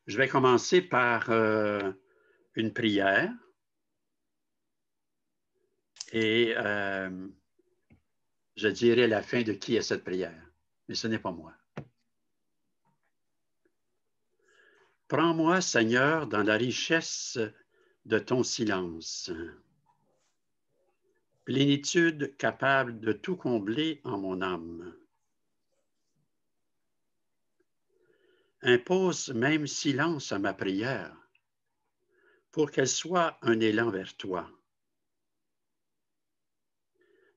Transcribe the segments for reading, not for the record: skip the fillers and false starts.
Je vais commencer par une prière et je dirai la fin de qui est cette prière, mais ce n'est pas moi. Prends-moi, Seigneur, dans la richesse de ton silence, plénitude capable de tout combler en mon âme. Impose même silence à ma prière pour qu'elle soit un élan vers toi.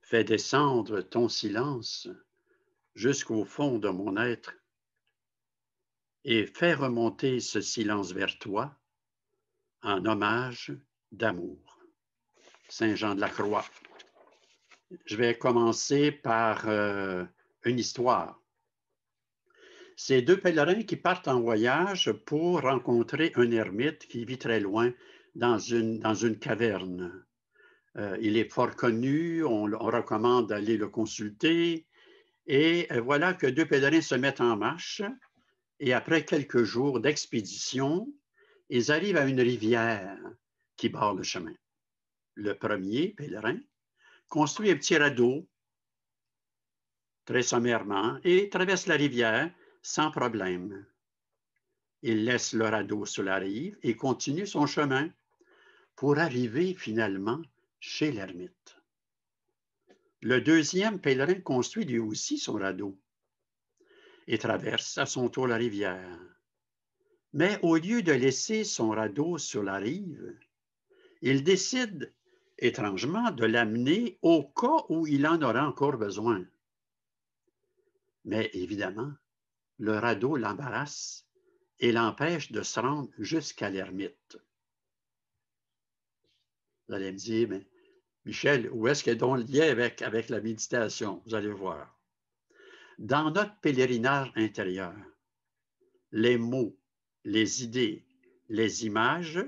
Fais descendre ton silence jusqu'au fond de mon être et fais remonter ce silence vers toi en hommage d'amour. Saint Jean de la Croix. Je vais commencer par une histoire. C'est deux pèlerins qui partent en voyage pour rencontrer un ermite qui vit très loin dans une caverne. Il est fort connu, on recommande d'aller le consulter. Et voilà que deux pèlerins se mettent en marche et après quelques jours d'expédition, ils arrivent à une rivière qui barre le chemin. Le premier pèlerin construit un petit radeau très sommairement et traverse la rivière sans problème. Il laisse le radeau sur la rive et continue son chemin pour arriver finalement chez l'ermite. Le deuxième pèlerin construit lui aussi son radeau et traverse à son tour la rivière. Mais au lieu de laisser son radeau sur la rive, il décide étrangement de l'amener au cas où il en aura encore besoin. Mais évidemment, le radeau l'embarrasse et l'empêche de se rendre jusqu'à l'ermite. Vous allez me dire, mais Michel, où est-ce qu'il y a donc le lien avec la méditation? Vous allez voir. Dans notre pèlerinage intérieur, les mots, les idées, les images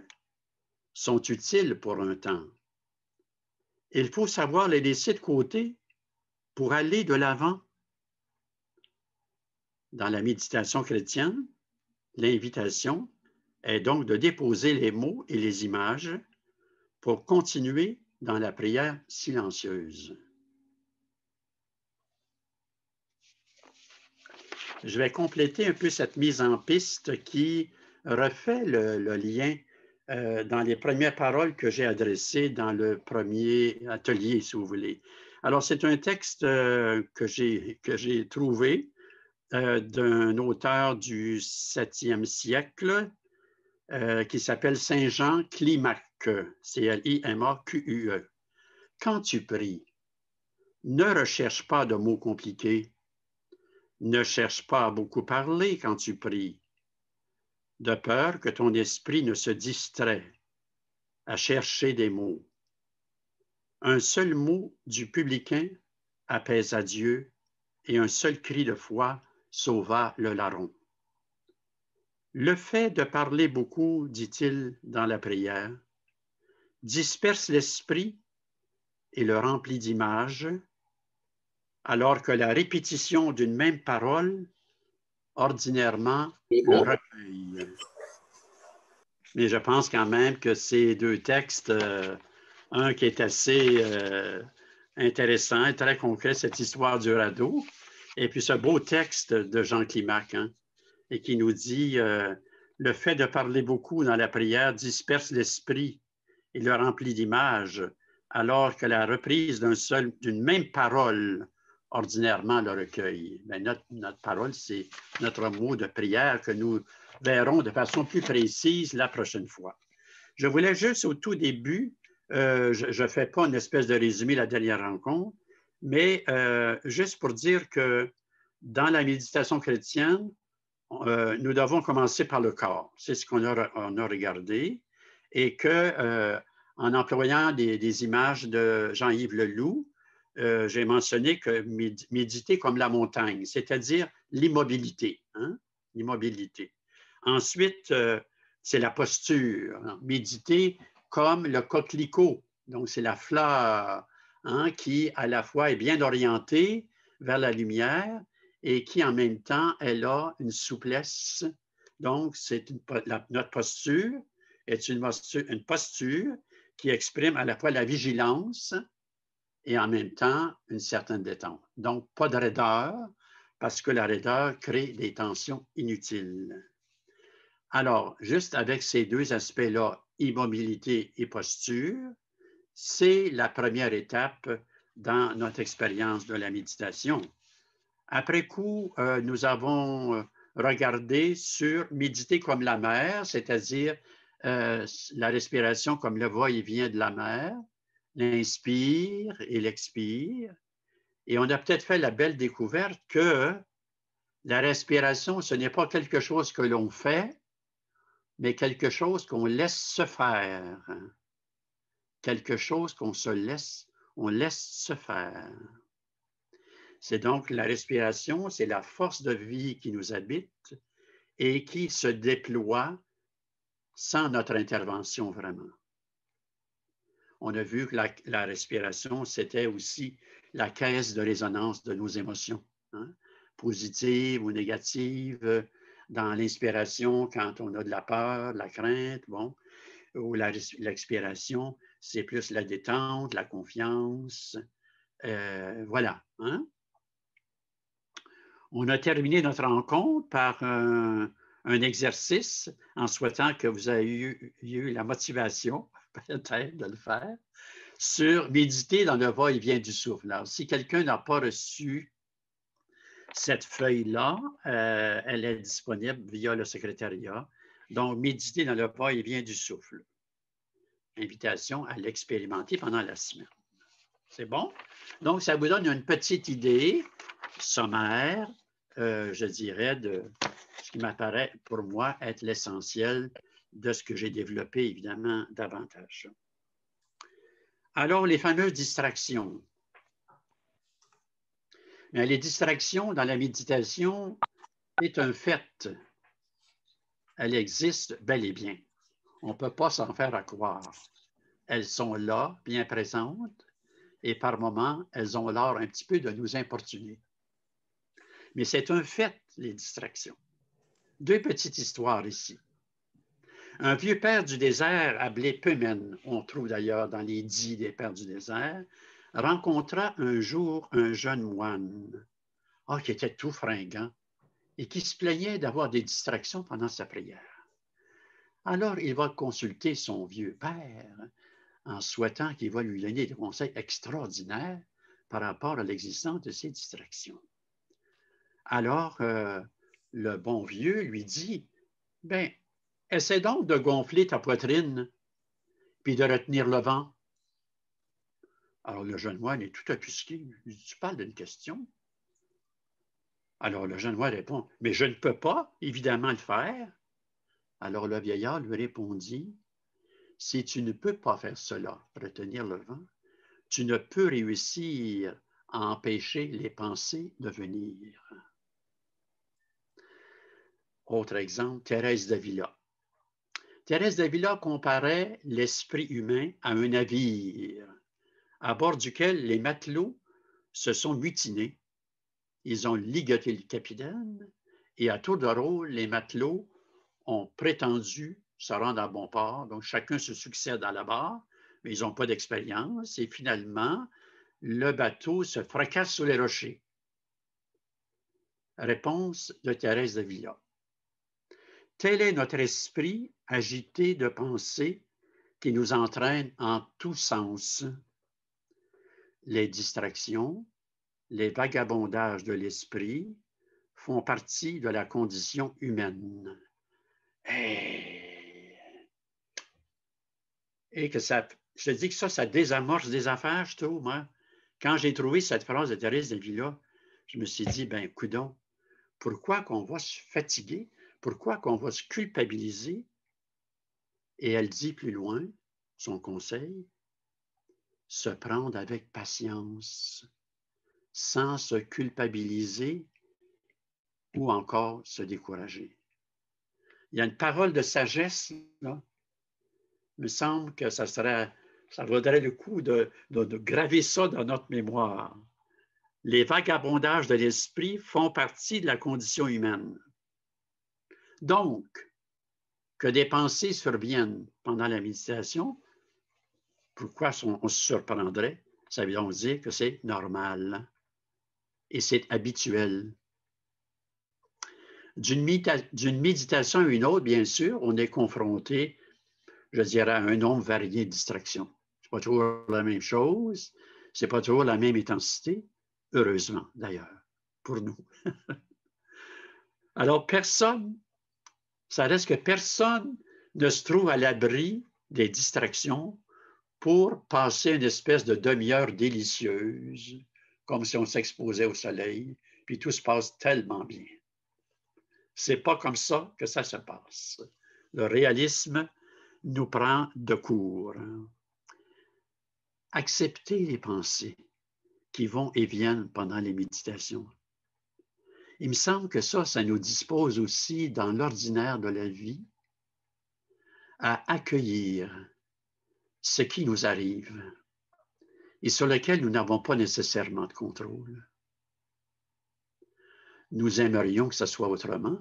sont utiles pour un temps. Il faut savoir les laisser de côté pour aller de l'avant. Dans la méditation chrétienne, l'invitation est donc de déposer les mots et les images pour continuer dans la prière silencieuse. Je vais compléter un peu cette mise en piste qui refait le lien dans les premières paroles que j'ai adressées dans le premier atelier, si vous voulez. Alors, c'est un texte que j'ai trouvé d'un auteur du 7e siècle qui s'appelle Saint Jean Climaque, C-L-I-M-A-Q-U-E. Quand tu pries, ne recherche pas de mots compliqués. Ne cherche pas à beaucoup parler quand tu pries, de peur que ton esprit ne se distrait à chercher des mots. Un seul mot du publicain apaisa Dieu et un seul cri de foi sauva le larron. Le fait de parler beaucoup, dit-il dans la prière, disperse l'esprit et le remplit d'images, alors que la répétition d'une même parole, ordinairement, le recueille. Mais je pense quand même que ces deux textes, un qui est assez intéressant et très concret, cette histoire du radeau, et puis ce beau texte de Jean Climaque, hein, et qui nous dit le fait de parler beaucoup dans la prière disperse l'esprit et le remplit d'images, alors que la reprise d'une même parole ordinairement le recueil. Bien, notre parole, c'est notre mot de prière que nous verrons de façon plus précise la prochaine fois. Je voulais juste au tout début, je ne fais pas une espèce de résumé de la dernière rencontre, mais juste pour dire que dans la méditation chrétienne, nous devons commencer par le corps. C'est ce qu'on a regardé. Et que en employant des images de Jean-Yves Leloup, j'ai mentionné que méditer comme la montagne, c'est-à-dire l'immobilité. Hein? L'immobilité. Ensuite, c'est la posture. Hein? Méditer comme le coquelicot. Donc, c'est la fleur hein, qui, à la fois, est bien orientée vers la lumière et qui, en même temps, elle a une souplesse, Donc, notre posture est une posture qui exprime à la fois la vigilance et en même temps une certaine détente. Donc, pas de raideur, parce que la raideur crée des tensions inutiles. Alors, juste avec ces deux aspects-là, immobilité et posture, c'est la première étape dans notre expérience de la méditation. Après coup, nous avons regardé sur méditer comme la mer, c'est-à-dire la respiration comme le va-et-vient de la mer, l'inspire et l'expire. Et on a peut-être fait la belle découverte que la respiration, ce n'est pas quelque chose que l'on fait, mais quelque chose qu'on laisse se faire. Quelque chose qu'on laisse se faire. C'est donc la respiration, c'est la force de vie qui nous habite et qui se déploie sans notre intervention vraiment. On a vu que la respiration, c'était aussi la caisse de résonance de nos émotions, hein? Positives ou négatives. Dans l'inspiration, quand on a de la peur, de la crainte, bon, ou l'expiration, c'est plus la détente, la confiance. Voilà. Hein? On a terminé notre rencontre par un exercice en souhaitant que vous ayez eu la motivation, peut-être, de le faire, sur méditer dans le va-et-vient du souffle. Alors, si quelqu'un n'a pas reçu cette feuille-là, elle est disponible via le secrétariat. Donc, méditer dans le va-et-vient du souffle. Invitation à l'expérimenter pendant la semaine. C'est bon? Donc, ça vous donne une petite idée sommaire, je dirais, de ce qui m'apparaît pour moi être l'essentiel de ce que j'ai développé, évidemment, davantage. Alors, les fameuses distractions. Mais les distractions dans la méditation, c'est un fait. Elles existent bel et bien. On ne peut pas s'en faire à croire. Elles sont là, bien présentes, et par moments, elles ont l'art un petit peu de nous importuner. Mais c'est un fait, les distractions. Deux petites histoires ici. Un vieux père du désert appelé Peumen, on trouve d'ailleurs dans les dits des pères du désert, rencontra un jour un jeune moine, qui était tout fringant et qui se plaignait d'avoir des distractions pendant sa prière. Alors, il va consulter son vieux père en souhaitant qu'il va lui donner des conseils extraordinaires par rapport à l'existence de ces distractions. Alors, le bon vieux lui dit, « Ben, essaie donc de gonfler ta poitrine puis de retenir le vent. » Alors, le jeune moine est tout offusqué. Il dit, « Tu parles d'une question? » Alors, le jeune moine répond, « Mais je ne peux pas, évidemment, le faire. » Alors, le vieillard lui répondit, « Si tu ne peux pas faire cela, retenir le vent, tu ne peux réussir à empêcher les pensées de venir. » Autre exemple, Thérèse d'Avila. Thérèse d'Avila comparait l'esprit humain à un navire à bord duquel les matelots se sont mutinés. Ils ont ligoté le capitaine et à tour de rôle, les matelots ont prétendu se rendre à bon port. Donc, chacun se succède à la barre, mais ils n'ont pas d'expérience. Et finalement, le bateau se fracasse sur les rochers. Réponse de Thérèse d'Avila. Tel est notre esprit agité de pensée qui nous entraîne en tous sens. Les distractions, les vagabondages de l'esprit font partie de la condition humaine. Et que ça, je te dis que ça désamorce des affaires, je trouve, moi. Quand j'ai trouvé cette phrase de Thérèse d'Avila, je me suis dit, ben, coudonc, pourquoi qu'on va se fatiguer? Pourquoi qu'on va se culpabiliser? Et elle dit plus loin, son conseil, se prendre avec patience, sans se culpabiliser ou encore se décourager. Il y a une parole de sagesse, là. Il me semble que ça vaudrait le coup de graver ça dans notre mémoire. Les vagabondages de l'esprit font partie de la condition humaine. Donc, que des pensées surviennent pendant la méditation, pourquoi on se surprendrait? Ça veut donc dire que c'est normal et c'est habituel. D'une méditation à une autre, bien sûr, on est confronté, je dirais, à un nombre varié de distractions. Ce n'est pas toujours la même chose, ce n'est pas toujours la même intensité, heureusement d'ailleurs, pour nous. Alors, ça reste que personne ne se trouve à l'abri des distractions pour passer une espèce de demi-heure délicieuse, comme si on s'exposait au soleil, puis tout se passe tellement bien. C'est pas comme ça que ça se passe. Le réalisme nous prend de court. Accepter les pensées qui vont et viennent pendant les méditations. Il me semble que ça nous dispose aussi dans l'ordinaire de la vie à accueillir ce qui nous arrive et sur lequel nous n'avons pas nécessairement de contrôle. Nous aimerions que ce soit autrement.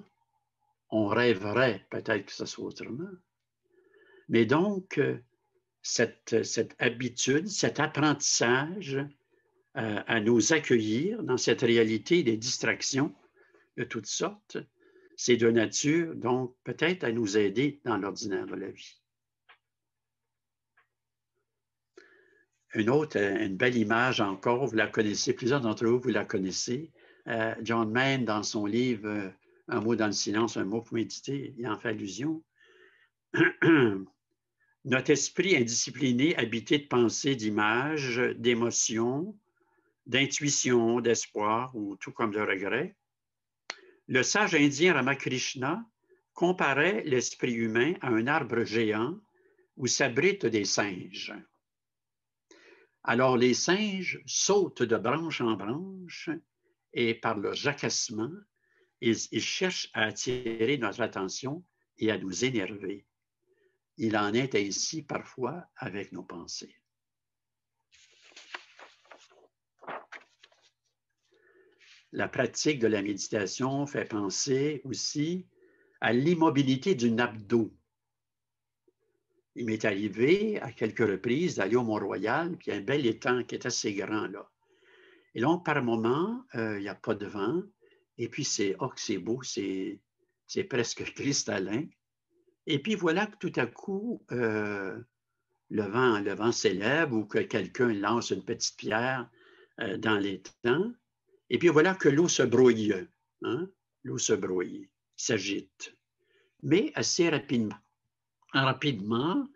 On rêverait peut-être que ce soit autrement. Mais donc, cette habitude, cet apprentissage à nous accueillir dans cette réalité des distractions de toutes sortes, c'est de nature, donc, peut-être à nous aider dans l'ordinaire de la vie. Une belle image encore, vous la connaissez, plusieurs d'entre vous la connaissez. John Maine, dans son livre Un mot dans le silence, un mot pour méditer, il en fait allusion. Notre esprit indiscipliné, habité de pensées, d'images, d'émotions, d'intuition, d'espoir ou tout comme de regret, le sage indien Ramakrishna comparait l'esprit humain à un arbre géant où s'abritent des singes. Alors les singes sautent de branche en branche et par leur jacassement, ils cherchent à attirer notre attention et à nous énerver. Il en est ainsi parfois avec nos pensées. La pratique de la méditation fait penser aussi à l'immobilité du nappe d'eau. Il m'est arrivé à quelques reprises d'aller au Mont-Royal, puis il y a un bel étang qui est assez grand là. Et donc, par moment, il n'y a pas de vent, et puis c'est beau, c'est presque cristallin. Et puis voilà que tout à coup, le vent s'élève ou que quelqu'un lance une petite pierre dans l'étang. Et puis voilà que l'eau se brouille. Hein? L'eau se brouille, s'agite. Mais assez rapidement,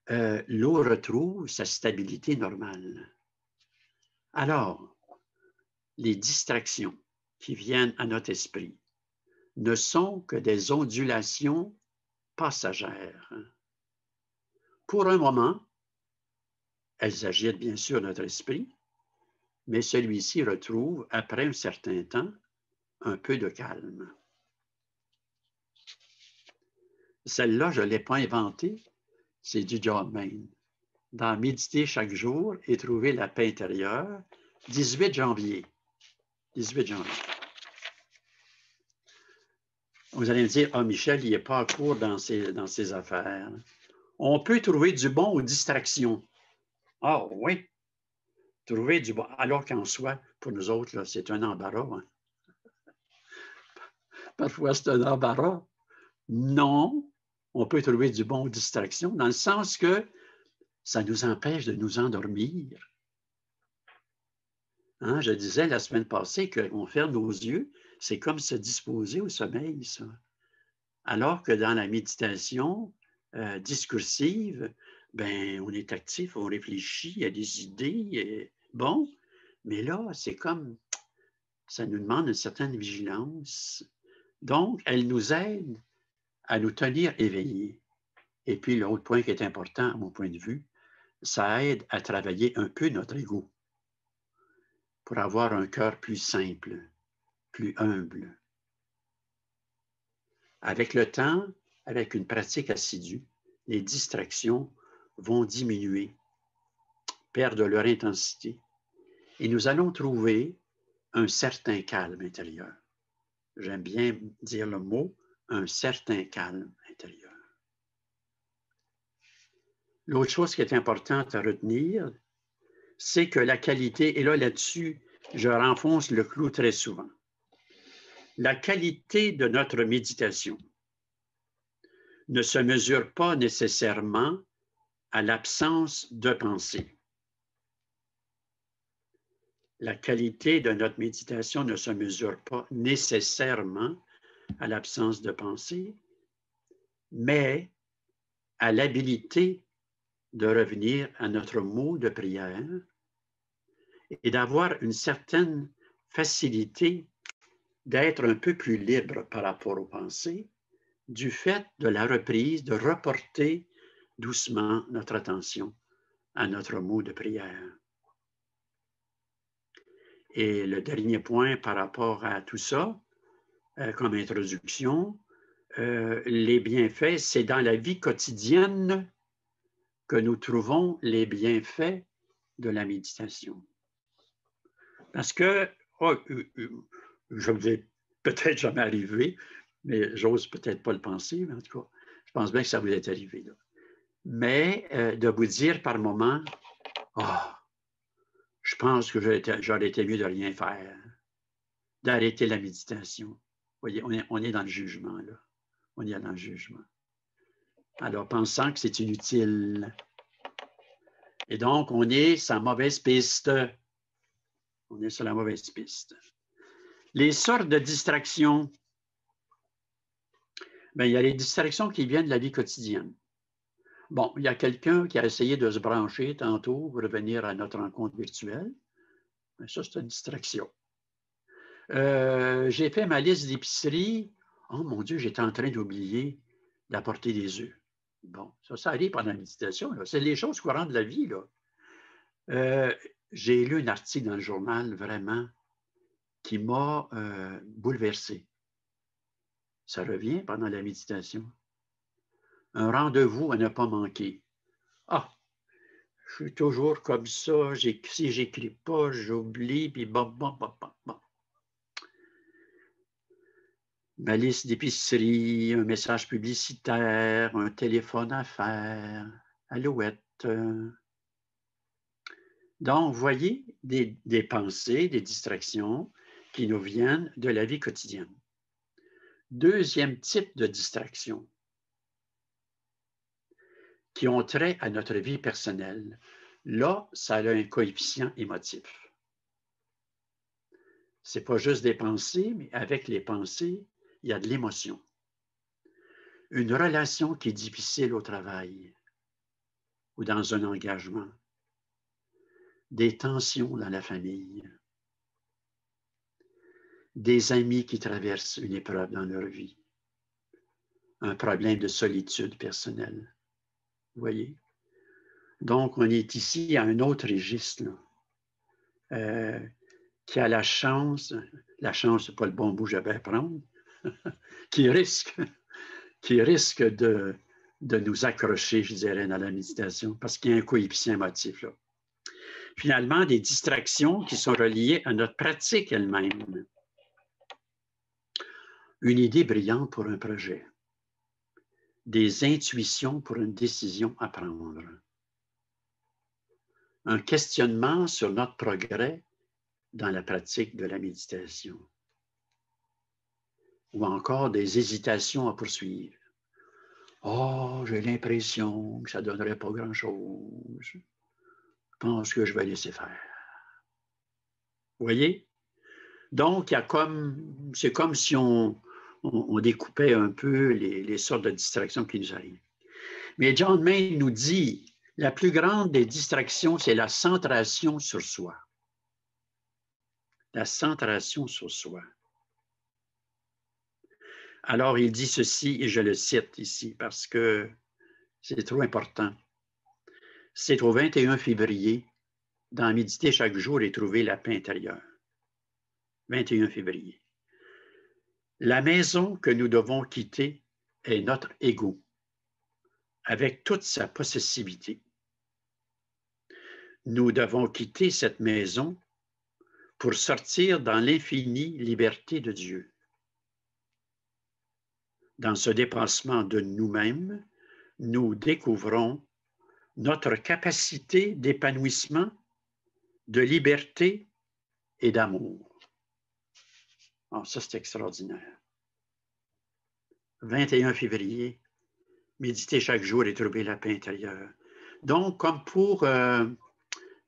l'eau retrouve sa stabilité normale. Alors, les distractions qui viennent à notre esprit ne sont que des ondulations passagères. Pour un moment, elles agitent bien sûr notre esprit, mais celui-ci retrouve, après un certain temps, un peu de calme. Celle-là, je ne l'ai pas inventée, c'est du John Maine. Dans Méditer chaque jour et trouver la paix intérieure, 18 janvier. 18 janvier. Vous allez me dire, ah, Michel, il n'est pas à court dans ses affaires. On peut trouver du bon aux distractions. Ah oui, trouver du bon, alors qu'en soi, pour nous autres, c'est un embarras. Hein? Parfois, c'est un embarras. Non, on peut trouver du bon aux distractions, dans le sens que ça nous empêche de nous endormir. Hein, je disais la semaine passée qu'on ferme nos yeux, c'est comme se disposer au sommeil, ça. Alors que dans la méditation discursive, ben, on est actif, on réfléchit, il y a des idées. Bon, mais là, c'est comme, ça nous demande une certaine vigilance. Donc, elle nous aide à nous tenir éveillés. Et puis, l'autre point qui est important, à mon point de vue, ça aide à travailler un peu notre ego pour avoir un cœur plus simple, plus humble. Avec le temps, avec une pratique assidue, les distractions vont diminuer, perdre leur intensité, et nous allons trouver un certain calme intérieur. J'aime bien dire le mot, un certain calme intérieur. L'autre chose qui est importante à retenir, c'est que la qualité, et là-dessus, je renfonce le clou très souvent, la qualité de notre méditation ne se mesure pas nécessairement à l'absence de pensée. La qualité de notre méditation ne se mesure pas nécessairement à l'absence de pensée, mais à l'habilité de revenir à notre mot de prière et d'avoir une certaine facilité d'être un peu plus libre par rapport aux pensées du fait de la reprise, de reporter doucement notre attention à notre mot de prière. Et le dernier point par rapport à tout ça, comme introduction, les bienfaits, c'est dans la vie quotidienne que nous trouvons les bienfaits de la méditation. Parce que, je ne vais peut-être jamais arriver, mais j'ose peut-être pas le penser, mais en tout cas, je pense bien que ça vous est arrivé. Là. Mais de vous dire par moment, je pense que j'aurais été mieux de rien faire, d'arrêter la méditation. Vous voyez, on est dans le jugement, là. On est dans le jugement. Alors, pensant que c'est inutile. Et donc, on est sur la mauvaise piste. On est sur la mauvaise piste. Les sortes de distractions. Bien, il y a les distractions qui viennent de la vie quotidienne. Bon, il y a quelqu'un qui a essayé de se brancher tantôt pour revenir à notre rencontre virtuelle. Mais ça, c'est une distraction. J'ai fait ma liste d'épicerie. Oh mon Dieu, j'étais en train d'oublier d'apporter des œufs. Bon, ça arrive pendant la méditation. C'est les choses courantes de la vie. J'ai lu un article dans le journal, vraiment, qui m'a bouleversé. Ça revient pendant la méditation. Un rendez-vous à ne pas manquer. Ah, je suis toujours comme ça. Si j'écris pas, j'oublie, puis bon. Ma liste d'épicerie, un message publicitaire, un téléphone à faire, alouette. Donc, vous voyez des pensées, des distractions qui nous viennent de la vie quotidienne. Deuxième type de distraction qui ont trait à notre vie personnelle. Là, ça a un coefficient émotif. Ce n'est pas juste des pensées, mais avec les pensées, il y a de l'émotion. Une relation qui est difficile au travail ou dans un engagement. Des tensions dans la famille. Des amis qui traversent une épreuve dans leur vie. Un problème de solitude personnelle. Vous voyez? Donc, on est ici à un autre registre, qui a la chance, c'est pas le bon bout que j'avais à prendre, qui risque de nous accrocher, je dirais, dans la méditation, parce qu'il y a un coefficient émotif là. Finalement, des distractions qui sont reliées à notre pratique elle-même. Une idée brillante pour un projet. Des intuitions pour une décision à prendre. Un questionnement sur notre progrès dans la pratique de la méditation. Ou encore des hésitations à poursuivre. Oh, j'ai l'impression que ça ne donnerait pas grand-chose. Je pense que je vais laisser faire. Vous voyez? Donc, c'est comme si on découpait un peu les sortes de distractions qui nous arrivent. Mais John Main nous dit, la plus grande des distractions, c'est la centration sur soi. La centration sur soi. Alors, il dit ceci, et je le cite ici, parce que c'est trop important. C'est au 21 février, dans Méditer chaque jour et trouver la paix intérieure. 21 février. La maison que nous devons quitter est notre ego, avec toute sa possessivité. Nous devons quitter cette maison pour sortir dans l'infinie liberté de Dieu. Dans ce dépassement de nous-mêmes, nous découvrons notre capacité d'épanouissement, de liberté et d'amour. Oh, ça, c'est extraordinaire. 21 février, méditer chaque jour et trouver la paix intérieure. Donc, comme pour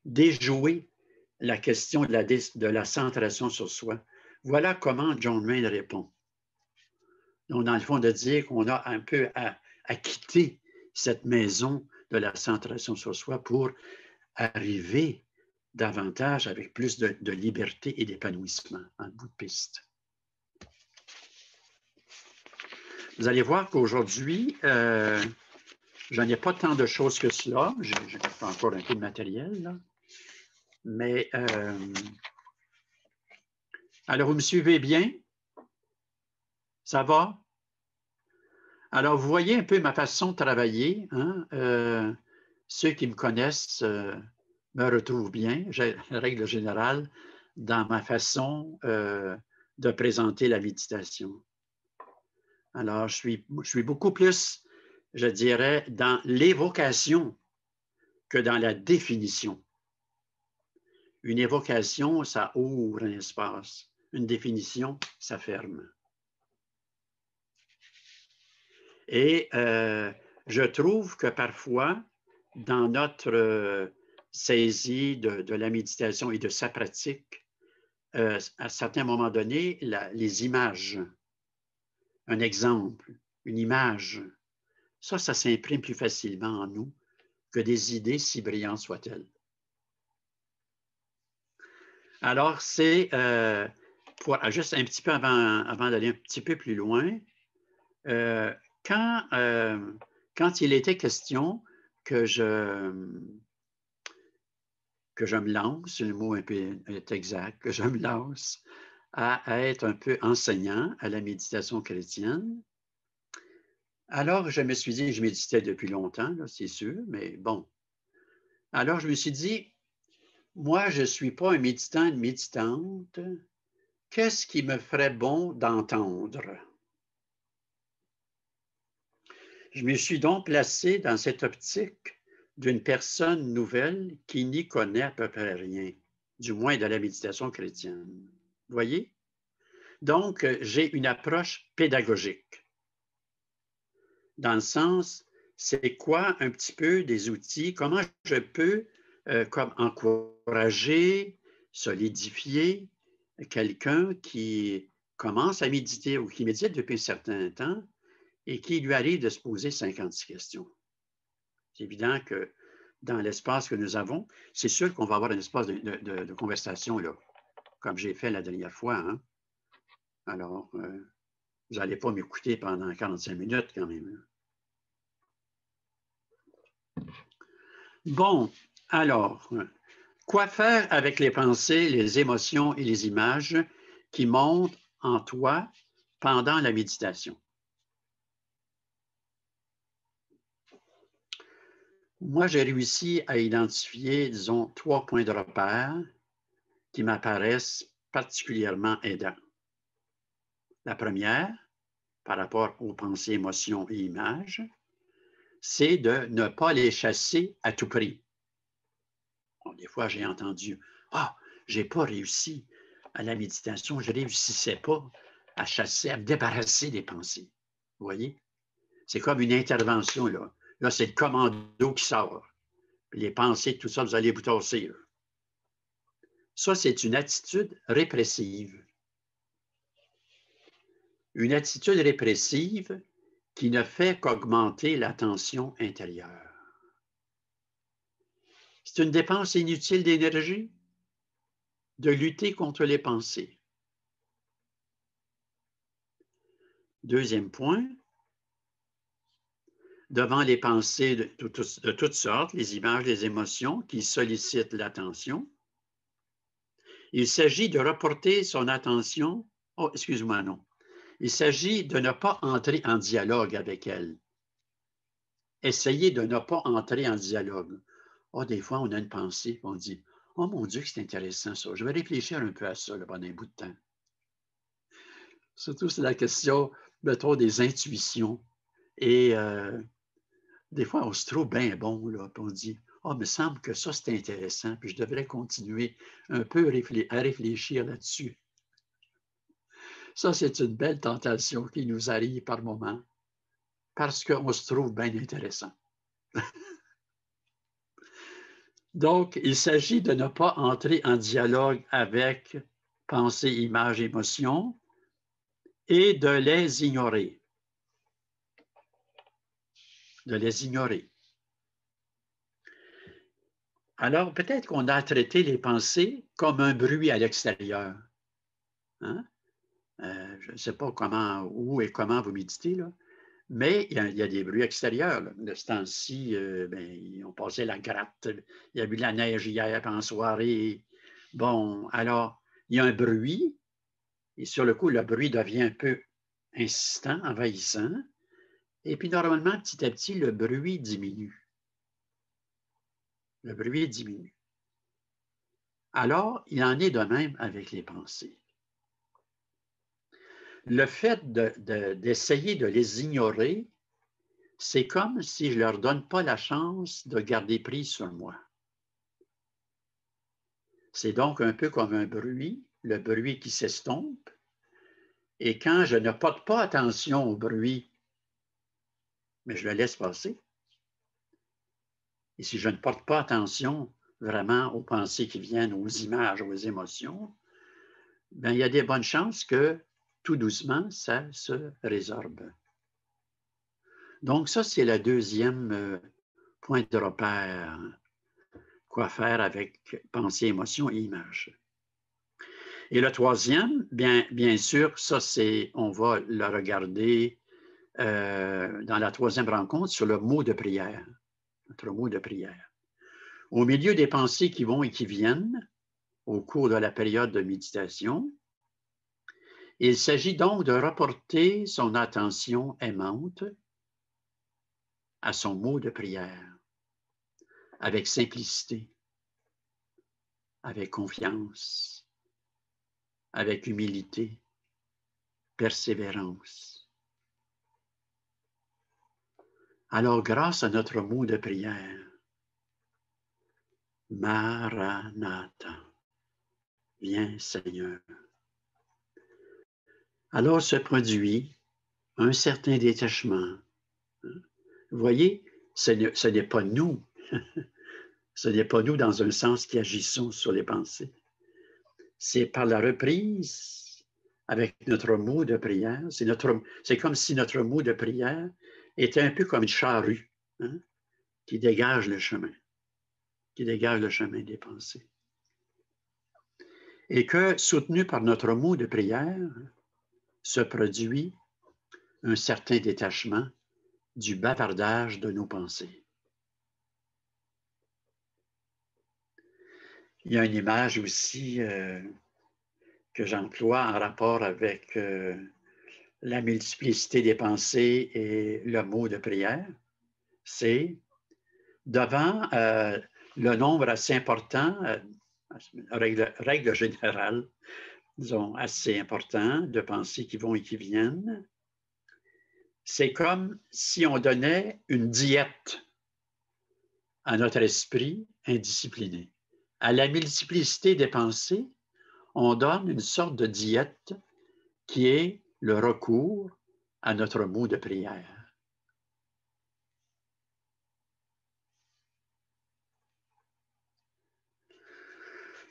déjouer la question de la centration sur soi, voilà comment John Main répond. Donc, dans le fond, de dire qu'on a un peu à quitter cette maison de la centration sur soi pour arriver davantage avec plus de liberté et d'épanouissement en bout de piste. Vous allez voir qu'aujourd'hui, je n'ai pas tant de choses que cela. J'ai encore un peu de matériel, là. Mais, alors, vous me suivez bien? Ça va? Alors, vous voyez un peu ma façon de travailler. Hein? Ceux qui me connaissent me retrouvent bien, règle générale, dans ma façon de présenter la méditation. Alors, je suis beaucoup plus, je dirais, dans l'évocation que dans la définition. Une évocation, ça ouvre un espace. Une définition, ça ferme. Et je trouve que parfois, dans notre saisie de la méditation et de sa pratique, à certains moments donnés, les images, un exemple, une image, ça s'imprime plus facilement en nous que des idées, si brillantes soient-elles. Alors, c'est, juste un petit peu avant d'aller un petit peu plus loin, quand il était question que je me lance, le mot est exact, que je me lance à être un peu enseignant à la méditation chrétienne, alors je me suis dit, je méditais depuis longtemps, c'est sûr, mais bon. Alors je me suis dit, moi, je ne suis pas un méditant, une méditante. Qu'est-ce qui me ferait bon d'entendre? Je me suis donc placé dans cette optique d'une personne nouvelle qui n'y connaît à peu près rien, du moins de la méditation chrétienne. Vous voyez? Donc, j'ai une approche pédagogique. Dans le sens, c'est quoi un petit peu des outils, comment je peux comme encourager, solidifier quelqu'un qui commence à méditer ou qui médite depuis un certain temps et qui lui arrive de se poser 56 questions. C'est évident que dans l'espace que nous avons, c'est sûr qu'on va avoir un espace de conversation, là, comme j'ai fait la dernière fois. Hein? Alors, vous n'allez pas m'écouter pendant 45 minutes quand même. Bon, alors, quoi faire avec les pensées, les émotions et les images qui montent en toi pendant la méditation? Moi, j'ai réussi à identifier, disons, 3 points de repère qui m'apparaissent particulièrement aidants. La première, par rapport aux pensées, émotions et images, c'est de ne pas les chasser à tout prix. Bon, des fois, j'ai entendu « Ah, je n'ai pas réussi à la méditation, je ne réussissais pas à chasser, à me débarrasser des pensées. » Vous voyez? C'est comme une intervention, là. Là, c'est le commando qui sort. Puis les pensées, tout ça, vous allez vous tasser. Là. Ça, c'est une attitude répressive. Une attitude répressive qui ne fait qu'augmenter la tension intérieure. C'est une dépense inutile d'énergie de lutter contre les pensées. Deuxième point, devant les pensées de toutes sortes, les images, les émotions qui sollicitent l'attention, il s'agit de reporter son attention. Oh, excuse-moi, non. Il s'agit de ne pas entrer en dialogue avec elle. Essayez de ne pas entrer en dialogue. Oh, des fois, on a une pensée, on dit « Oh mon Dieu, c'est intéressant ça. Je vais réfléchir un peu à ça là, pendant un bout de temps. » Surtout, c'est la question mettons, des intuitions. Et des fois, on se trouve bien bon, là, puis on dit « Ah, il me semble que ça, c'est intéressant, puis je devrais continuer un peu à réfléchir là-dessus. » Ça, c'est une belle tentation qui nous arrive par moment, parce qu'on se trouve bien intéressant. Donc, il s'agit de ne pas entrer en dialogue avec pensée, image, émotion et de les ignorer. De les ignorer. Alors, peut-être qu'on a traité les pensées comme un bruit à l'extérieur. Hein? Je ne sais pas comment, où et comment vous méditez, là, mais il y a des bruits extérieurs. Là. De ce temps-ci, ils ont passé la gratte. Il y a eu de la neige hier en soirée. Bon, alors, il y a un bruit, et sur le coup, le bruit devient un peu insistant, envahissant, et puis normalement, petit à petit, le bruit diminue. Le bruit diminue. Alors, il en est de même avec les pensées. Le fait d'essayer de les ignorer, c'est comme si je ne leur donne pas la chance de garder prise sur moi. C'est donc un peu comme un bruit, le bruit qui s'estompe, et quand je ne porte pas attention au bruit, mais je le laisse passer, et si je ne porte pas attention vraiment aux pensées qui viennent, aux images, aux émotions, bien, il y a des bonnes chances que tout doucement, ça se résorbe. Donc ça, c'est le deuxième point de repère. Quoi faire avec pensée, émotion et image. Et le troisième, bien sûr, ça c'est, on va le regarder dans la troisième rencontre sur le mot de prière, notre mot de prière. Au milieu des pensées qui vont et qui viennent au cours de la période de méditation, il s'agit donc de reporter son attention aimante à son mot de prière, avec simplicité, avec confiance, avec humilité, persévérance. Alors, grâce à notre mot de prière, Maranatha, viens Seigneur. Alors se produit un certain détachement. Vous voyez, ce n'est pas nous, ce n'est pas nous dans un sens qui agissons sur les pensées. C'est par la reprise avec notre mot de prière. C'est comme si notre mot de prière était un peu comme une charrue hein, qui dégage le chemin des pensées. Et que, soutenu par notre mot de prière, se produit un certain détachement du bavardage de nos pensées. Il y a une image aussi que j'emploie en rapport avec la multiplicité des pensées et le mot de prière. C'est devant le nombre assez important, règle générale, disons, assez important de pensées qui vont et qui viennent, c'est comme si on donnait une diète à notre esprit indiscipliné. À la multiplicité des pensées, on donne une sorte de diète qui est le recours à notre mot de prière.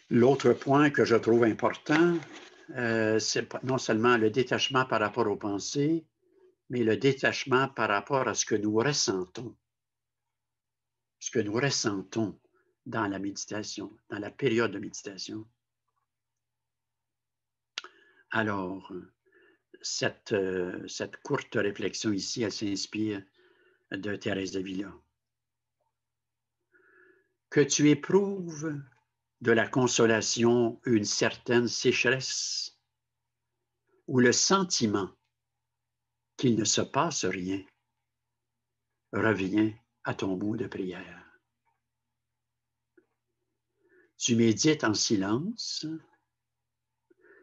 L'autre point que je trouve important, c'est non seulement le détachement par rapport aux pensées, mais le détachement par rapport à ce que nous ressentons. Ce que nous ressentons dans la méditation, dans la période de méditation. Alors, cette courte réflexion ici, elle s'inspire de Thérèse d'Avila. Que tu éprouves de la consolation une certaine sécheresse ou le sentiment qu'il ne se passe rien, reviens à ton mot de prière. Tu médites en silence,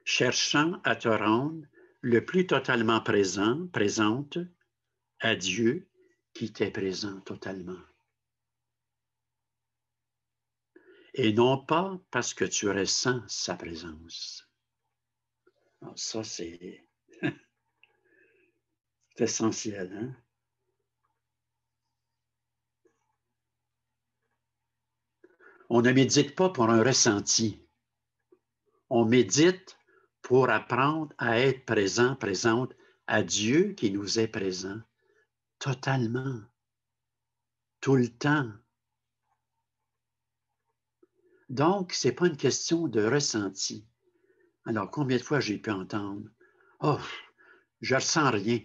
cherchant à te rendre le plus totalement présente à Dieu qui t'est présent totalement. Et non pas parce que tu ressens sa présence. Alors ça, c'est essentiel, hein? On ne médite pas pour un ressenti. On médite pour apprendre à être présent, présente à Dieu qui nous est présent totalement, tout le temps. Donc, ce n'est pas une question de ressenti. Alors, combien de fois j'ai pu entendre « Oh, je ne ressens rien.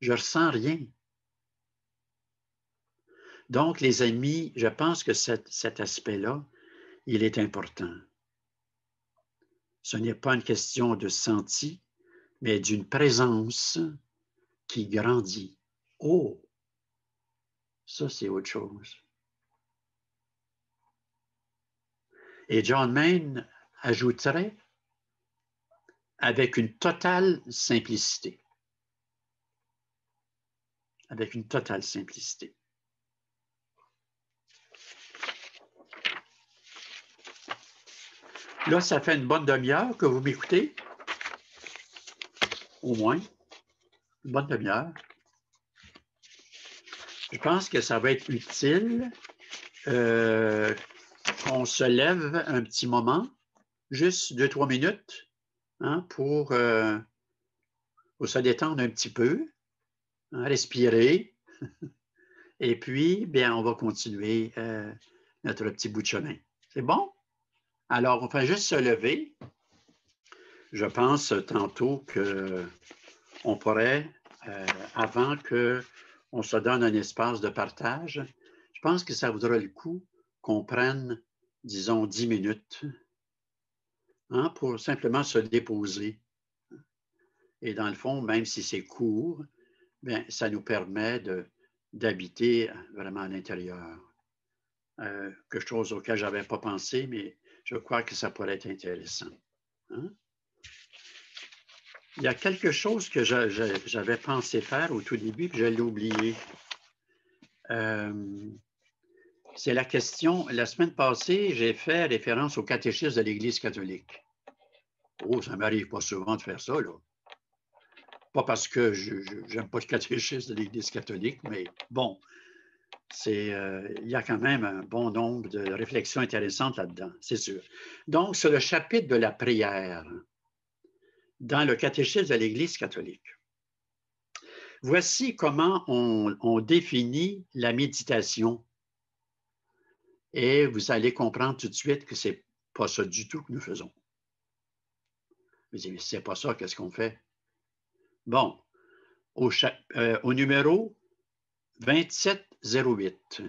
Je ne ressens rien. » Donc, les amis, je pense que cet aspect-là, il est important. Ce n'est pas une question de senti, mais d'une présence qui grandit. Oh, ça, c'est autre chose. Et John Main ajouterait avec une totale simplicité. Avec une totale simplicité. Là, ça fait une bonne demi-heure que vous m'écoutez. Au moins, une bonne demi-heure. Je pense que ça va être utile qu'on se lève un petit moment, juste 2-3 minutes, hein, pour se détendre un petit peu, hein, respirer. Et puis, bien, on va continuer notre petit bout de chemin. C'est bon? Alors, on va juste se lever. Je pense tantôt qu'on pourrait, avant qu'on se donne un espace de partage, je pense que ça vaudra le coup qu'on prenne, disons, 10 minutes, hein, pour simplement se déposer. Et dans le fond, même si c'est court, bien, ça nous permet d'habiter vraiment à l'intérieur. Quelque chose auquel je n'avais pas pensé, mais je crois que ça pourrait être intéressant. Hein? Il y a quelque chose que j'avais pensé faire au tout début, puis je l'ai oublié. C'est la question, la semaine passée, j'ai fait référence au catéchisme de l'Église catholique. Oh, ça ne m'arrive pas souvent de faire ça, là. Pas parce que je n'aime pas le catéchisme de l'Église catholique, mais bon, il y a quand même un bon nombre de réflexions intéressantes là-dedans, c'est sûr. Donc, sur le chapitre de la prière, dans le catéchisme de l'Église catholique, voici comment on définit la méditation. Et vous allez comprendre tout de suite que ce n'est pas ça du tout que nous faisons. Vous dites, mais si ce n'est pas ça, qu'est-ce qu'on fait? Bon, au numéro 2708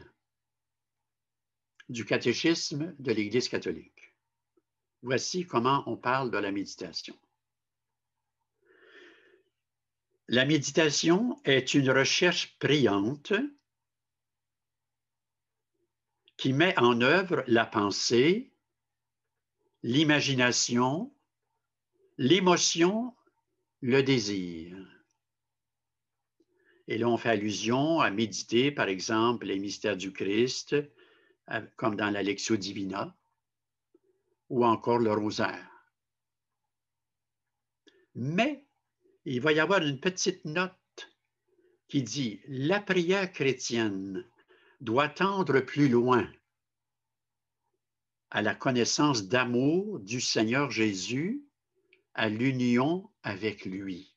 du catéchisme de l'Église catholique. Voici comment on parle de la méditation. La méditation est une recherche priante qui met en œuvre la pensée, l'imagination, l'émotion, le désir. Et là, on fait allusion à méditer, par exemple, les mystères du Christ, comme dans la Lectio Divina, ou encore le rosaire. Mais il va y avoir une petite note qui dit « La prière chrétienne doit tendre plus loin à la connaissance d'amour du Seigneur Jésus, à l'union avec lui. »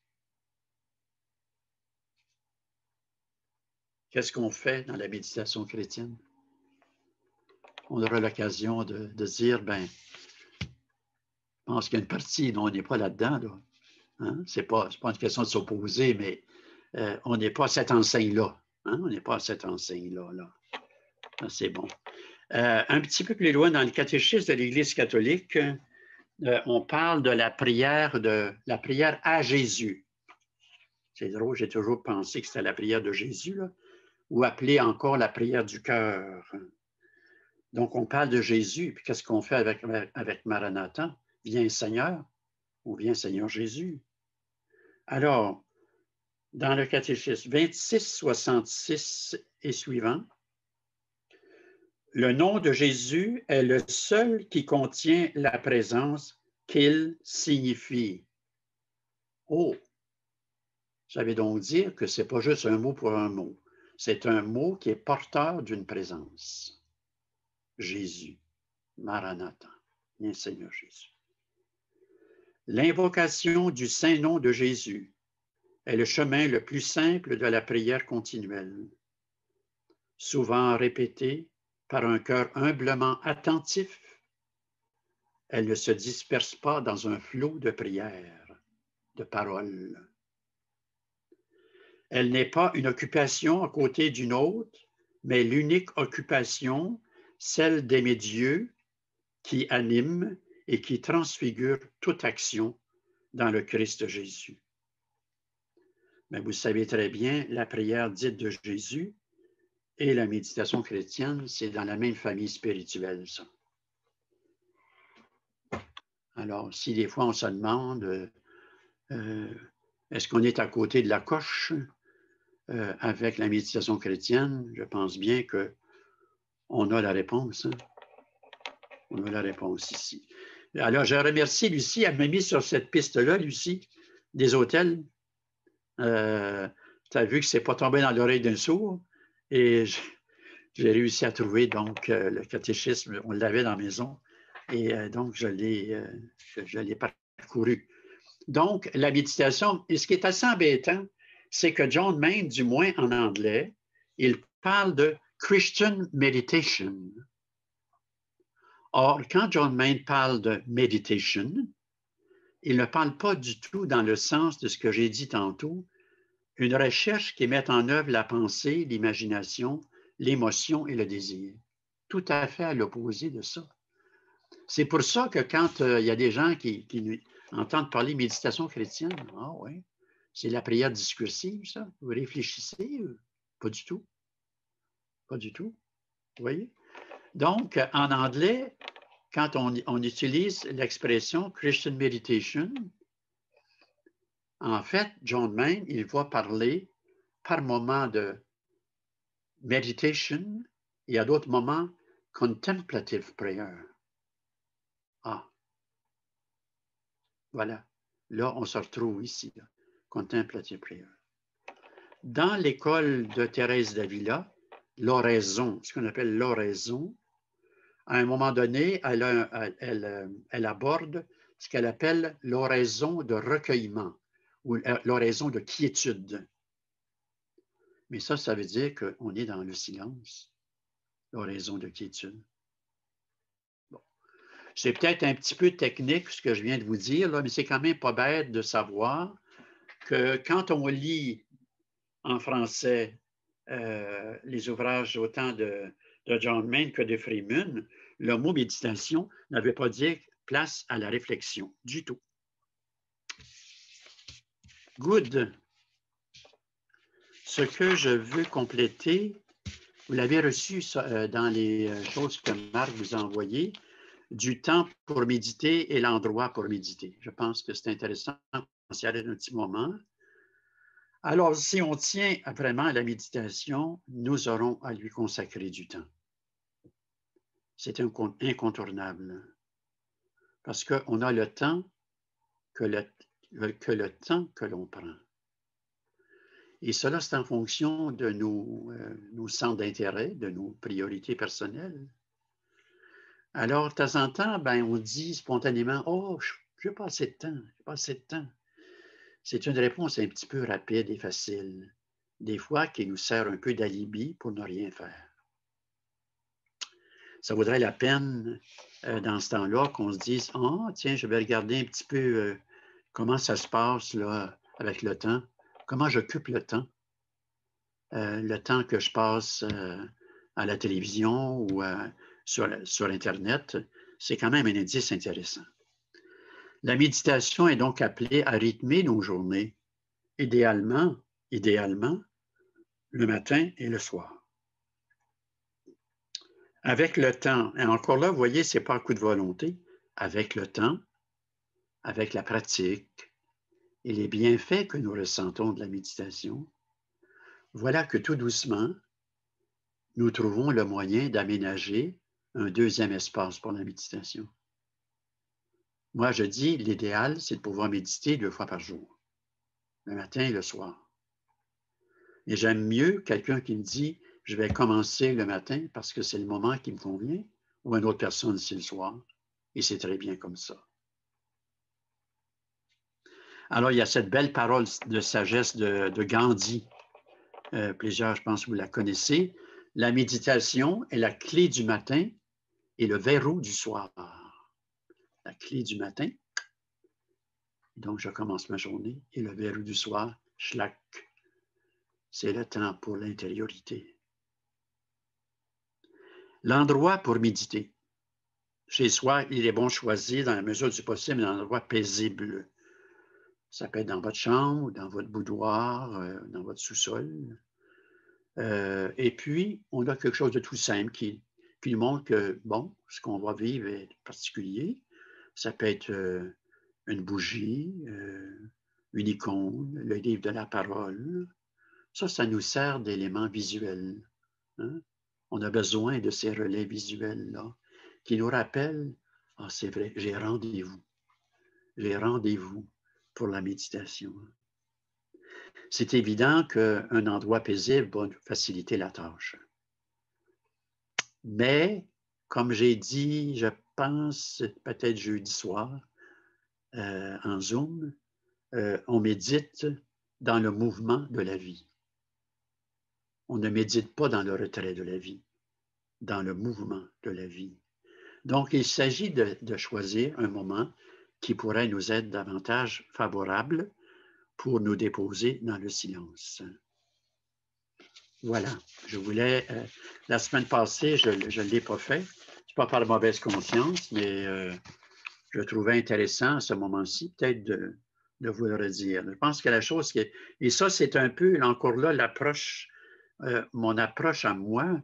Qu'est-ce qu'on fait dans la méditation chrétienne? On aura l'occasion de dire, ben, je pense qu'il y a une partie dont on n'est pas là-dedans. Là. Hein? Ce n'est pas une question de s'opposer, mais on n'est pas à cette enseigne-là. Hein? On n'est pas à cette enseigne-là. Là. C'est bon. Un petit peu plus loin, dans le catéchisme de l'Église catholique, on parle de la prière à Jésus. C'est drôle, j'ai toujours pensé que c'était la prière de Jésus, là, ou appelée encore la prière du cœur. Donc, on parle de Jésus, puis qu'est-ce qu'on fait avec Maranatha? Viens, Seigneur. Où vient Seigneur Jésus? Alors, dans le catéchisme 2666 et suivant, le nom de Jésus est le seul qui contient la présence qu'il signifie. Oh! Ça veut donc dire que ce n'est pas juste un mot pour un mot. C'est un mot qui est porteur d'une présence. Jésus. Maranatha. Viens Seigneur Jésus. L'invocation du saint nom de Jésus est le chemin le plus simple de la prière continuelle. Souvent répétée par un cœur humblement attentif, elle ne se disperse pas dans un flot de prières, de paroles. Elle n'est pas une occupation à côté d'une autre, mais l'unique occupation, celle d'aimer Dieu, qui anime et qui transfigure toute action dans le Christ Jésus. Mais vous savez très bien, la prière dite de Jésus et la méditation chrétienne, c'est dans la même famille spirituelle, ça. Alors, si des fois on se demande, est-ce qu'on est à côté de la coche avec la méditation chrétienne, je pense bien qu'on a la réponse. Hein? On a la réponse ici. Alors, je remercie Lucie, elle m'a mis sur cette piste-là, Lucie, des hôtels. Tu as vu que ce n'est pas tombé dans l'oreille d'un sourd. Et j'ai réussi à trouver donc le catéchisme, on l'avait dans la maison. Et donc, je l'ai parcouru. Donc, la méditation, et ce qui est assez embêtant, c'est que John Main, du moins en anglais, il parle de Christian meditation. Or, quand John Main parle de meditation, il ne parle pas du tout dans le sens de ce que j'ai dit tantôt, une recherche qui met en œuvre la pensée, l'imagination, l'émotion et le désir. Tout à fait à l'opposé de ça. C'est pour ça que quand il y a des gens qui entendent parler méditation chrétienne, ah oui, c'est la prière discursive, ça. Vous réfléchissez? Pas du tout. Pas du tout. Vous voyez? Donc, en anglais, quand on utilise l'expression Christian meditation, en fait, John Main, il va parler par moment de meditation et à d'autres moments contemplative prayer. Ah, voilà. Là, on se retrouve ici, là. Contemplative prayer. Dans l'école de Thérèse d'Avila, l'oraison, ce qu'on appelle l'oraison, à un moment donné, elle aborde ce qu'elle appelle l'oraison de recueillement ou l'oraison de quiétude. Mais ça veut dire qu'on est dans le silence, l'oraison de quiétude. Bon. C'est peut-être un petit peu technique ce que je viens de vous dire, là, mais c'est quand même pas bête de savoir que quand on lit en français les ouvrages autant de John Main que de Freeman, le mot méditation n'avait pas dit place à la réflexion du tout. Good. Ce que je veux compléter, vous l'avez reçu dans les choses que Marc vous a envoyées, du temps pour méditer et l'endroit pour méditer. Je pense que c'est intéressant on s'y arrête un petit moment. Alors, si on tient vraiment à la méditation, nous aurons à lui consacrer du temps. C'est incontournable. Parce qu'on a le temps que le temps que l'on prend. Et cela, c'est en fonction de nos centres d'intérêt, de nos priorités personnelles. Alors, de temps en temps, on dit spontanément, « Oh, je n'ai pas assez de temps, j'ai pas assez de temps. » C'est une réponse un petit peu rapide et facile, des fois qui nous sert un peu d'alibi pour ne rien faire. Ça vaudrait la peine, dans ce temps-là, qu'on se dise, « Oh, tiens, je vais regarder un petit peu comment ça se passe là, avec le temps, comment j'occupe le temps que je passe à la télévision ou sur Internet. » C'est quand même un indice intéressant. La méditation est donc appelée à rythmer nos journées, idéalement, le matin et le soir. Avec le temps, et encore là, vous voyez, ce n'est pas un coup de volonté, avec le temps, avec la pratique et les bienfaits que nous ressentons de la méditation, voilà que tout doucement, nous trouvons le moyen d'aménager un deuxième espace pour la méditation. Moi, je dis, l'idéal, c'est de pouvoir méditer 2 fois par jour, le matin et le soir. Et j'aime mieux quelqu'un qui me dit, je vais commencer le matin parce que c'est le moment qui me convient, ou une autre personne, c'est le soir. Et c'est très bien comme ça. Alors, il y a cette belle parole de sagesse de Gandhi. Plusieurs, je pense, vous la connaissez. La méditation est la clé du matin et le verrou du soir. La clé du matin. Donc, je commence ma journée et le verrou du soir, schlac. C'est le temps pour l'intériorité. L'endroit pour méditer. Chez soi, il est bon de choisir, dans la mesure du possible, un endroit paisible. Ça peut être dans votre chambre, dans votre boudoir, dans votre sous-sol. Et puis, on a quelque chose de tout simple qui nous montre que, bon, ce qu'on va vivre est particulier. Ça peut être une bougie, une icône, le livre de la parole. Ça nous sert d'éléments visuels. Hein? On a besoin de ces relais visuels-là qui nous rappellent, ah, c'est vrai, j'ai rendez-vous. J'ai rendez-vous pour la méditation. C'est évident qu'un endroit paisible va faciliter la tâche. Mais, comme j'ai dit, je pense peut-être jeudi soir, en Zoom, on médite dans le mouvement de la vie. On ne médite pas dans le retrait de la vie, dans le mouvement de la vie. Donc, il s'agit de choisir un moment qui pourrait nous être davantage favorable pour nous déposer dans le silence. Voilà, je voulais, la semaine passée, je ne l'ai pas fait, c'est pas par mauvaise conscience, mais je trouvais intéressant à ce moment-ci peut-être de vous le redire. Je pense que la chose qui est, et ça c'est un peu encore là l'approche, mon approche à moi,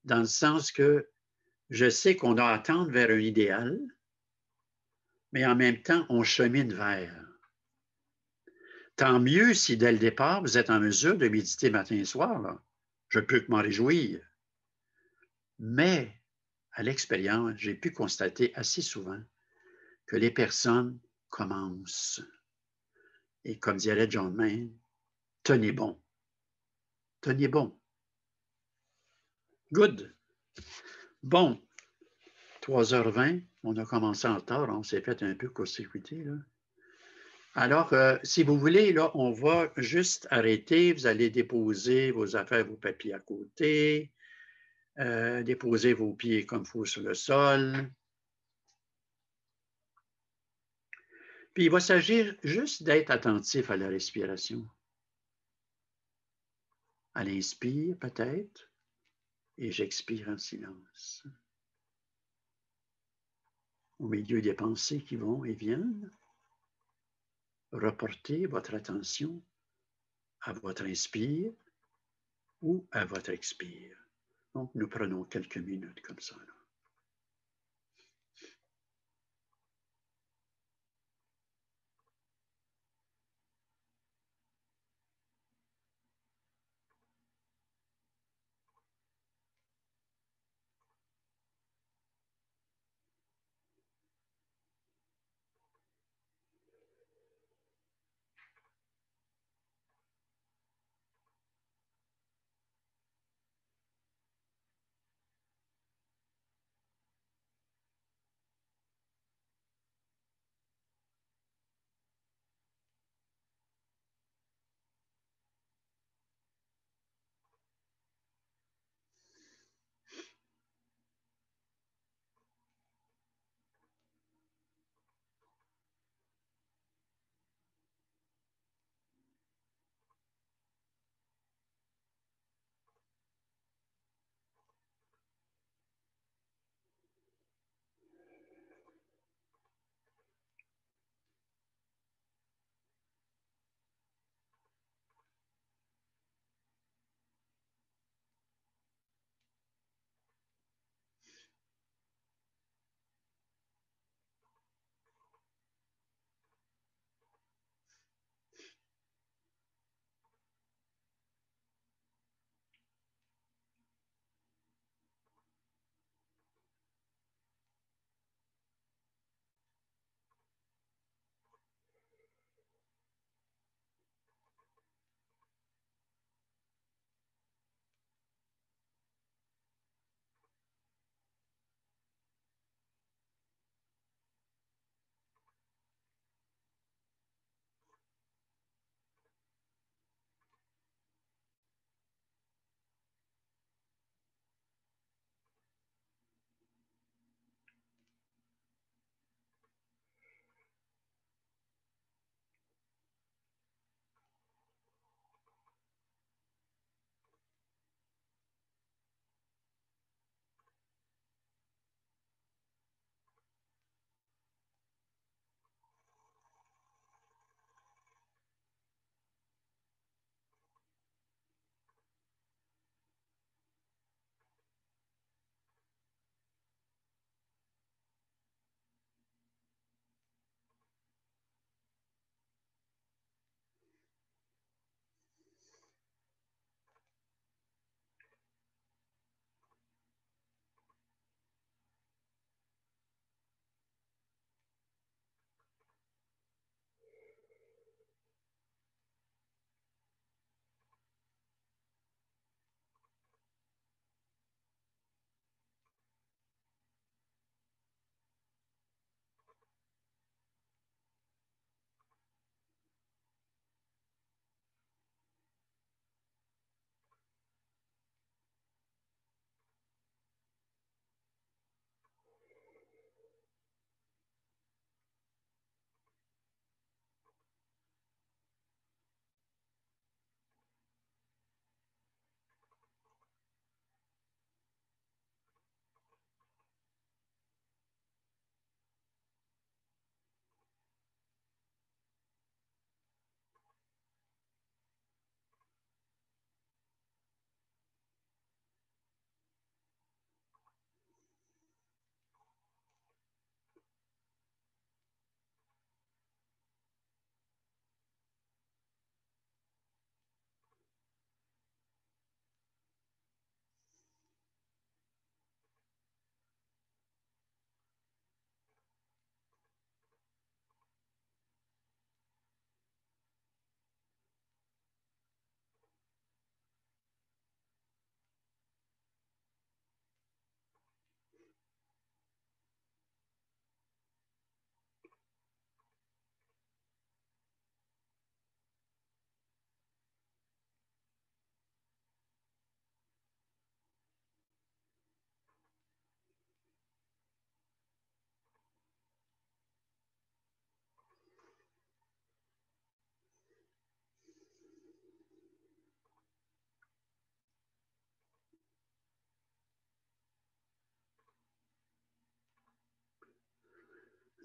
dans le sens que je sais qu'on a à tendre vers un idéal, mais en même temps on chemine vers. Tant mieux si dès le départ vous êtes en mesure de méditer matin et soir, là. Je peux que m'en réjouir. Mais à l'expérience, j'ai pu constater assez souvent que les personnes commencent. Et comme dirait John Maine, tenez bon. Tenez bon. Good. Bon, 3h20, on a commencé en retard, on s'est fait un peu court-circuiter, là. Alors, si vous voulez, là, on va juste arrêter. Vous allez déposer vos affaires, vos papiers à côté, déposer vos pieds comme il faut sur le sol. Puis, il va s'agir juste d'être attentif à la respiration. À l'inspire, peut-être, et j'expire en silence. Au milieu des pensées qui vont et viennent, reportez votre attention à votre inspire ou à votre expire. Donc, nous prenons quelques minutes comme ça. Là.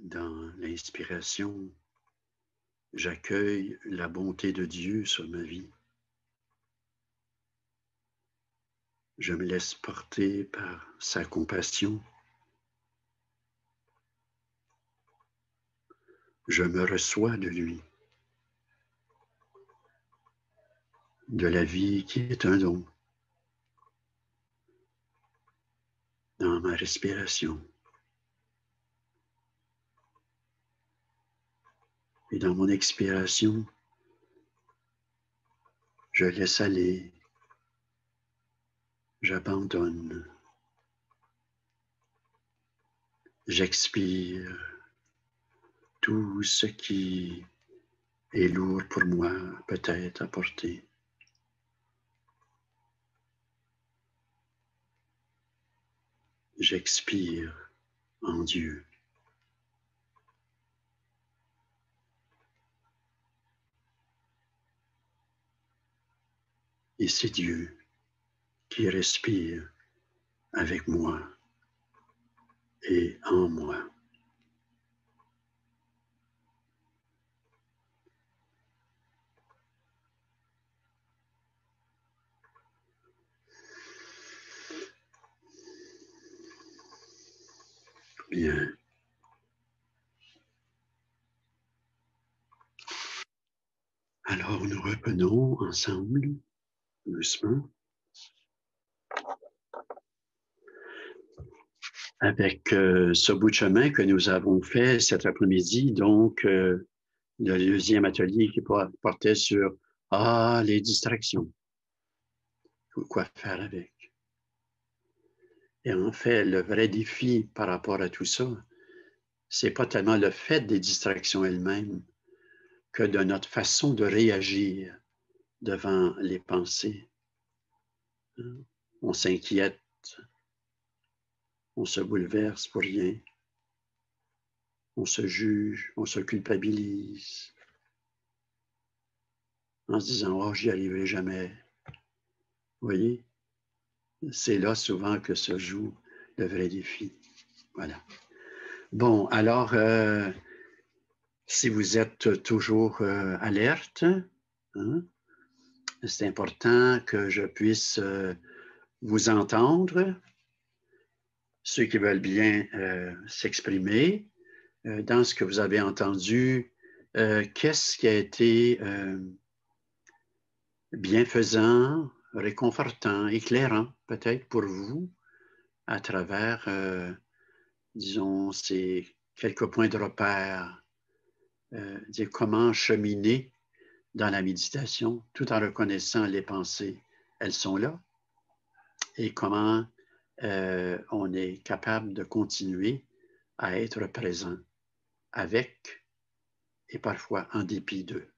Dans l'inspiration, j'accueille la bonté de Dieu sur ma vie. Je me laisse porter par sa compassion. Je me reçois de lui, de la vie qui est un don. Dans ma respiration et dans mon expiration, je laisse aller, j'abandonne, j'expire tout ce qui est lourd pour moi peut-être à porter. J'expire en Dieu. Et c'est Dieu qui respire avec moi et en moi. Bien. Alors nous reprenons ensemble, doucement, avec ce bout de chemin que nous avons fait cet après-midi, donc le deuxième atelier qui portait sur les distractions. Quoi faire avec? Et en fait, le vrai défi par rapport à tout ça, c'est pas tellement le fait des distractions elles-mêmes que de notre façon de réagir devant les pensées. On s'inquiète, on se bouleverse pour rien, on se juge, on se culpabilise en se disant « Oh, j'y arriverai jamais ». Vous voyez, c'est là souvent que se joue le vrai défi. Voilà. Bon, alors, si vous êtes toujours alerte, hein, c'est important que je puisse vous entendre. Ceux qui veulent bien s'exprimer dans ce que vous avez entendu, qu'est-ce qui a été bienfaisant, réconfortant, éclairant peut-être pour vous à travers, disons, ces quelques points de repère, dire comment cheminer dans la méditation tout en reconnaissant les pensées, elles sont là, et comment on est capable de continuer à être présent avec et parfois en dépit d'eux.